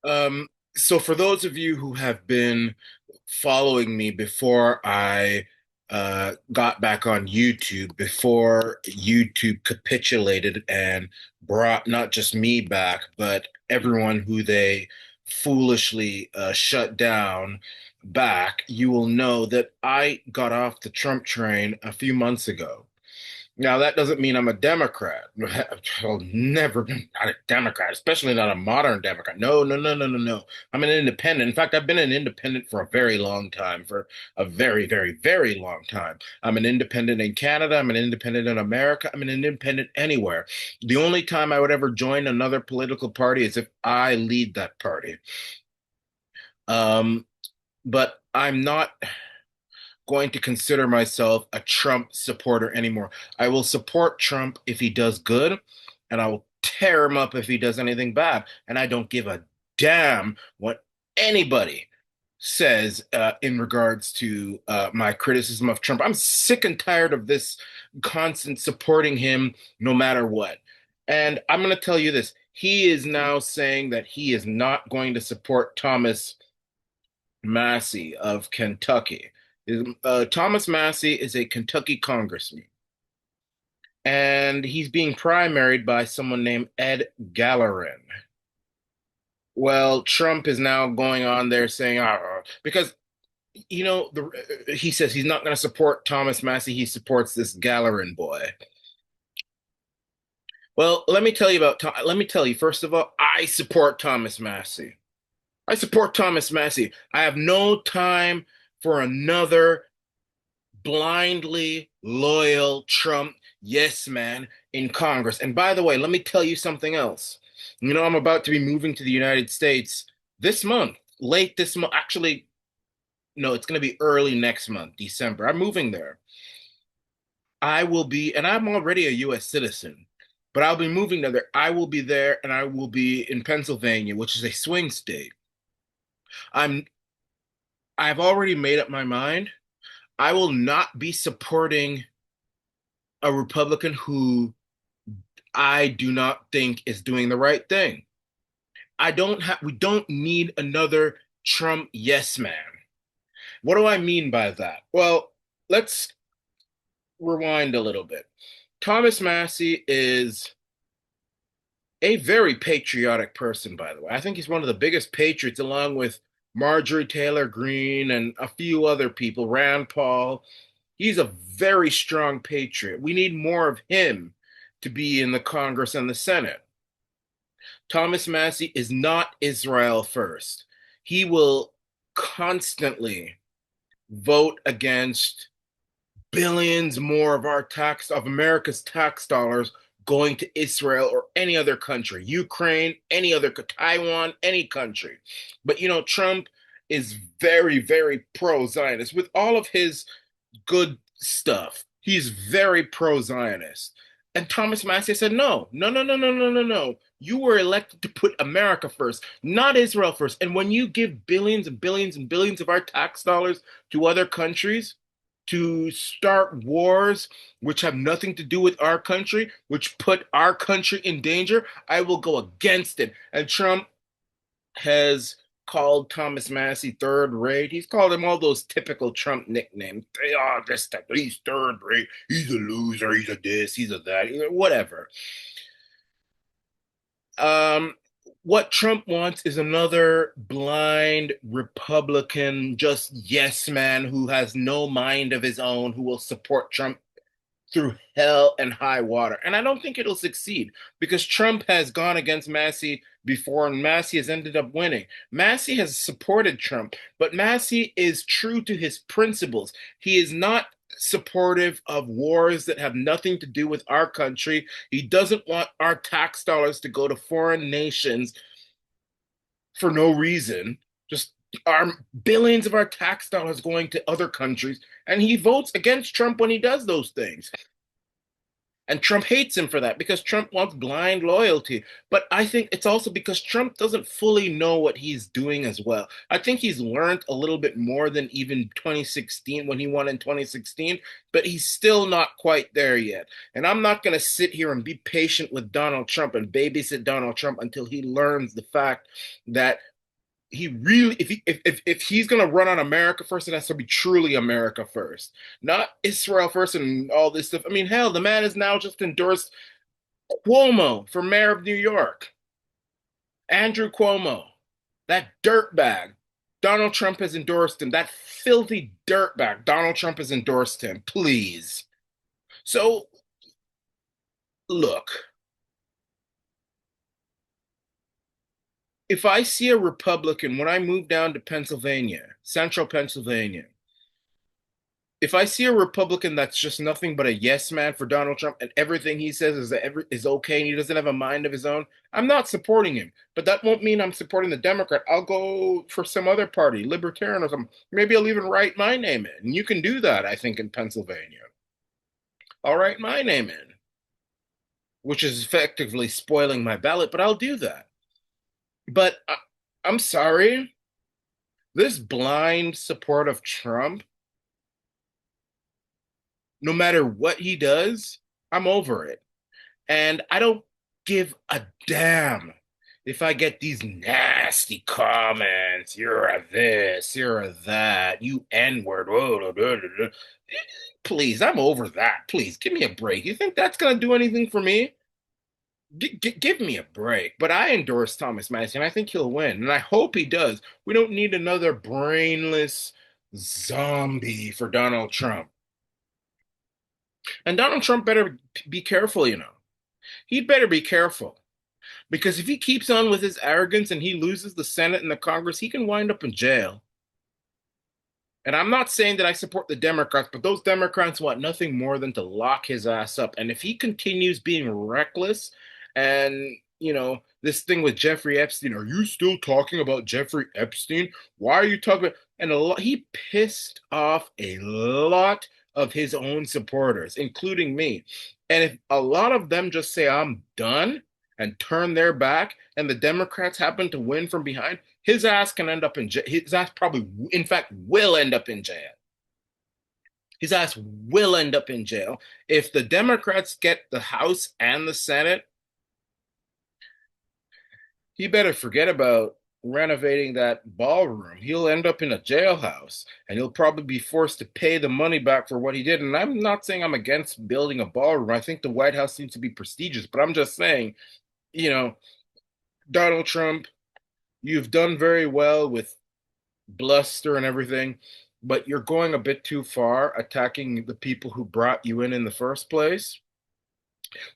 Um, so for those of you who have been following me before I got back on YouTube, before YouTube capitulated and brought not just me back, but everyone who they foolishly shut down back, you will know that I got off the Trump train a few months ago. Now, that doesn't mean I'm a Democrat. I'll never be not a Democrat, especially not a modern Democrat. No, no, no, no, no, no. I'm an independent. In fact, I've been an independent for a very long time, for a very, very, very long time. I'm an independent in Canada. I'm an independent in America. I'm an independent anywhere. The only time I would ever join another political party is if I lead that party. Um, but I'm not going to consider myself a Trump supporter anymore. I will support Trump if he does good, and I will tear him up if he does anything bad. And I don't give a damn what anybody says in regards to my criticism of Trump. I'm sick and tired of this constant supporting him no matter what. And I'm going to tell you this. He is now saying that he is not going to support Thomas Massie of Kentucky. Thomas Massie is a Kentucky congressman, and he's being primaried by someone named Ed Gallerin. Well, Trump is now going on there saying, because he says he's not going to support Thomas Massie. He supports this Gallerin boy. Well, let me tell you, first of all, I support Thomas Massie. I support Thomas Massie. I have no time for another blindly loyal Trump yes man in Congress. And by the way, let me tell you something else. I'm about to be moving to the United States this month, late this month. Actually, no, it's going to be early next month, December. I'm moving there. I will be, and I'm already a US citizen, but I'll be moving there. I will be there and I will be in Pennsylvania, which is a swing state. I'm I've already made up my mind. I will not be supporting a Republican who I do not think is doing the right thing. We don't need another Trump yes man. What do I mean by that? Well, let's rewind a little bit. Thomas Massie is a very patriotic person, by the way. I think he's one of the biggest patriots, along with Marjorie Taylor Greene and a few other people, Rand Paul. He's a very strong patriot. We need more of him to be in the Congress and the Senate. Thomas Massie is not Israel first. He will constantly vote against billions more of America's tax dollars going to Israel or any other country, Ukraine, any other Taiwan, any country. But Trump is very, very pro-Zionist with all of his good stuff. He's very pro-Zionist. And Thomas Massie said, no, no, no, no, no, no, no, no. You were elected to put America first, not Israel first. And when you give billions and billions and billions of our tax dollars to other countries to start wars which have nothing to do with our country, which put our country in danger, I will go against it. And Trump has called Thomas Massie third rate. He's called him all those typical Trump nicknames. They are this type. He's third rate. He's a loser. He's a this. He's a that. Whatever. Um, what Trump wants is another blind Republican, just yes man who has no mind of his own, who will support Trump through hell and high water. And I don't think it'll succeed because Trump has gone against Massie before and Massie has ended up winning. Massie has supported Trump, but Massie is true to his principles. He is not supportive of wars that have nothing to do with our country. He doesn't want our tax dollars to go to foreign nations for no reason. Just our billions of our tax dollars going to other countries. And he votes against Trump when he does those things. And Trump hates him for that because Trump wants blind loyalty. But I think it's also because Trump doesn't fully know what he's doing as well. I think he's learned a little bit more than even 2016 when he won in 2016, but he's still not quite there yet. And I'm not going to sit here and be patient with Donald Trump and babysit Donald Trump until he learns the fact that he really if he's gonna run on America first, it has to be truly America first, not Israel first and all this stuff. I mean, hell, the man has now just endorsed Cuomo for mayor of New York. Andrew Cuomo, that dirtbag. Donald Trump has endorsed him. That filthy dirtbag. Donald Trump has endorsed him. Please. So look, if I see a Republican when I move down to Pennsylvania, central Pennsylvania, if I see a Republican that's just nothing but a yes man for Donald Trump and everything he says is okay and he doesn't have a mind of his own, I'm not supporting him. But that won't mean I'm supporting the Democrat. I'll go for some other party, libertarian or something. Maybe I'll even write my name in. And you can do that, I think, in Pennsylvania. I'll write my name in, which is effectively spoiling my ballot, but I'll do that. But I'm sorry, this blind support of Trump, no matter what he does, I'm over it. And I don't give a damn if I get these nasty comments. You're a this, you're a that, you N-word. Please, I'm over that. Please, give me a break. You think that's going to do anything for me? Give me a break. But I endorse Thomas Massie, and I think he'll win. And I hope he does. We don't need another brainless zombie for Donald Trump. And Donald Trump better be careful, you know. He'd better be careful. Because if he keeps on with his arrogance and he loses the Senate and the Congress, he can wind up in jail. And I'm not saying that I support the Democrats, but those Democrats want nothing more than to lock his ass up. And if he continues being reckless and, this thing with Jeffrey Epstein, are you still talking about Jeffrey Epstein? Why are you talking about? And he pissed off a lot of his own supporters, including me. And if a lot of them just say, I'm done and turn their back, and the Democrats happen to win from behind, his ass can end up in jail. His ass probably, in fact, will end up in jail. His ass will end up in jail. If the Democrats get the House and the Senate, he better forget about renovating that ballroom. He'll end up in a jailhouse and he'll probably be forced to pay the money back for what he did. And I'm not saying I'm against building a ballroom. I think the White House needs to be prestigious, but I'm just saying, you know, Donald Trump, you've done very well with bluster and everything, but you're going a bit too far attacking the people who brought you in the first place.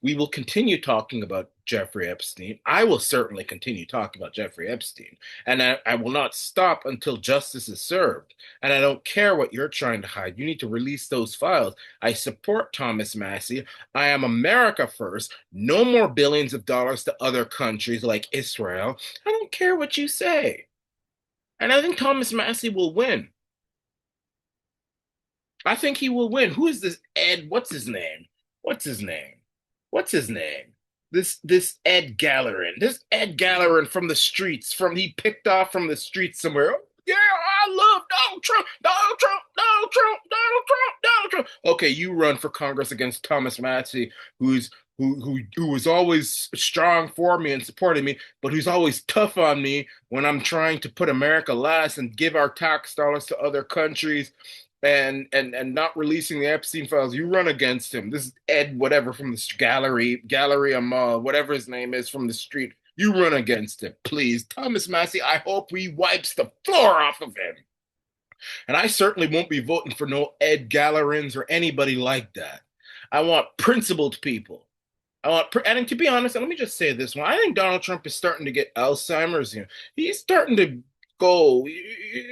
We will continue talking about Jeffrey Epstein. I will certainly continue talking about Jeffrey Epstein. And I will not stop until justice is served. And I don't care what you're trying to hide. You need to release those files. I support Thomas Massie. I am America first. No more billions of dollars to other countries like Israel. I don't care what you say. And I think Thomas Massie will win. I think he will win. Who is this Ed? What's his name? What's his name? What's his name? This Ed Gallerin. This Ed Gallerin from the streets, he picked off from the streets somewhere. Oh, yeah, I love Donald Trump, Donald Trump, Donald Trump, Donald Trump, Donald Trump. Okay, you run for Congress against Thomas Massie, who was always strong for me and supported me, but who's always tough on me when I'm trying to put America last and give our tax dollars to other countries and not releasing the Epstein files. You run against him. This is Ed, whatever, from the Gallery Amal, whatever his name is, from the street. You run against him, please. Thomas Massie, I hope he wipes the floor off of him. And I certainly won't be voting for no Ed Gallerins or anybody like that. I want principled people. And to be honest, and let me just say this one. I think Donald Trump is starting to get Alzheimer's. He's starting to go.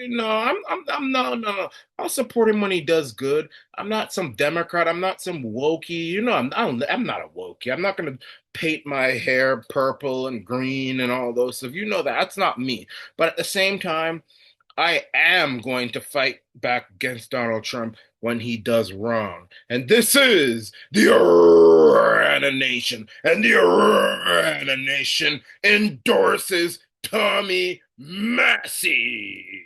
No, I'm no. I'll support him when he does good. I'm not some Democrat. I'm not some wokey. I'm not a wokey. I'm not going to paint my hair purple and green and all those stuff. That's not me. But at the same time, I am going to fight back against Donald Trump when he does wrong. And this is the Arana Nation. And the Arana Nation endorses Tommy Massie.